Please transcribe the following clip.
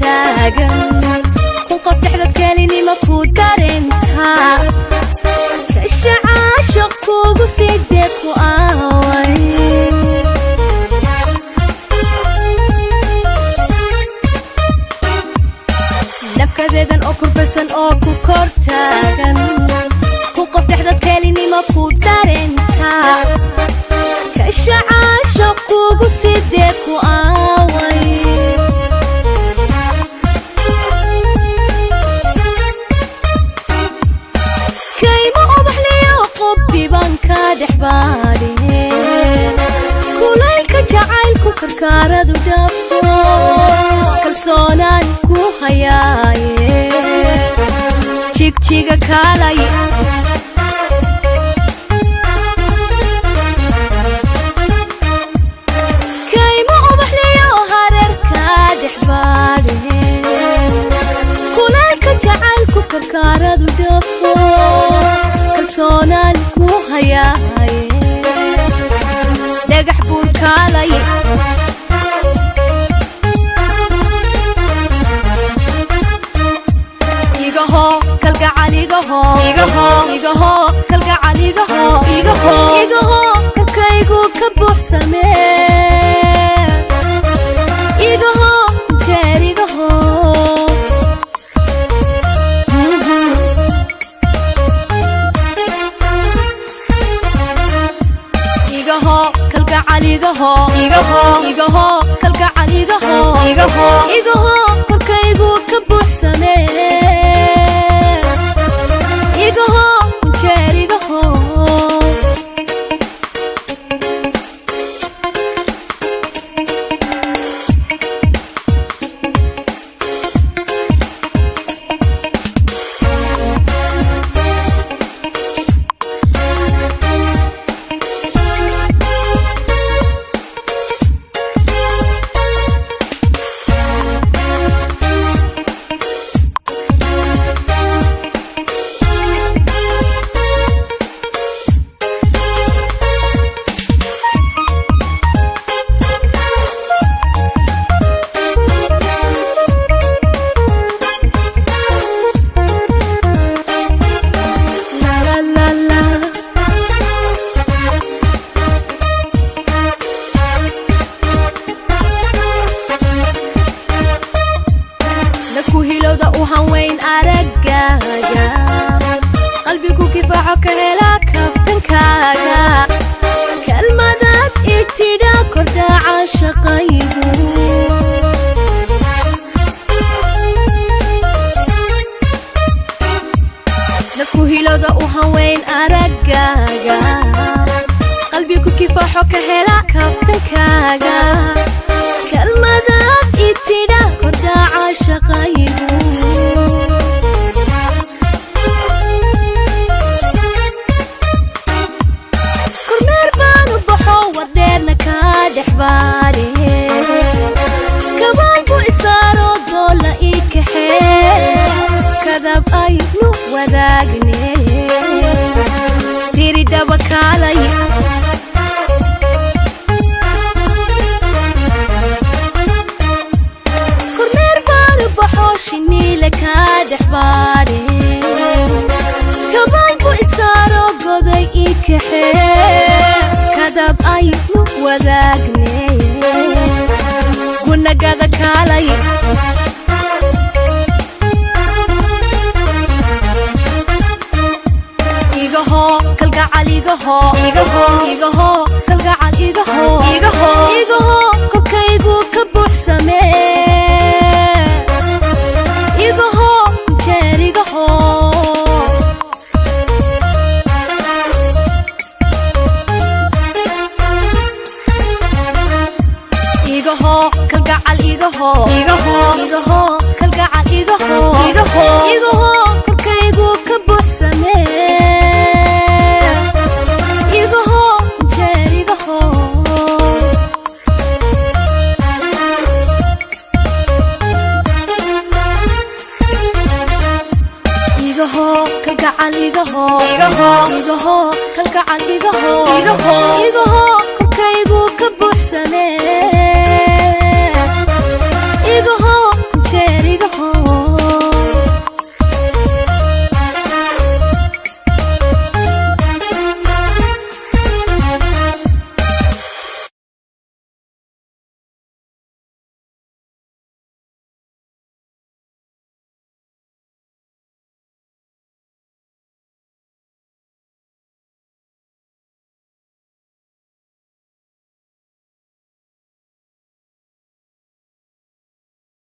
taagan kun qof dhexdad kelinimo ku dareenta kasha caashaq kugu sidee ku aaway nafkadeedan oo kurbasan oo ku kor taagan kun qof dhexdad kelinimo ku dareenta kasha caashaq kugu sidee ku aaway kulaylka jacaylku karkaaradu dhaafo kalsoonaan ku hayaaye jigjiga kaalay kaymo ubaxliyo hareerka dhexbaadhe kulaylka jacaylku karkaaradu dhaafo kalsoonaan ku hayaaye dhagax buur kaalay igaho kalgacal igaho kalgacal igaho kalkaygu ka buuxsamee igaho jeer igaho kalgacal igaho kalgacal igaho korkaygu ka buuxsamee igaho jeer igaho kuhilowda u hanweyn aragaaga qalbigu kifaaco ka helaa kaftankaaga kalmadaad itidha kordhaca shaqaygu kuhilowda u hanweyn aragaaga qalbigu kifaaco ka helaa kaftankaaga kalmadaad itidha kordhaca shaqaygu kormeer baanu baxo wardheerna kaa dhexbaadhe kabaanku isaaro doolla ii kaxee kadab aynu wadaagne tiri daba kaalay shinile kaa dhexbaadhe kabaanku isaaro goday ii kaxee kadab aynu wadaagne gunagada kaalay igaho kalgacal igaho kalgacal igaho korkaygu ka buuxsamee igaho jeer igaho kalgacal igaho kalgacal igaho korkaygu ka buuxsamee igaho jeer igaho kalgacal igaho kalgacal igaho korkaygu ka buuxsamee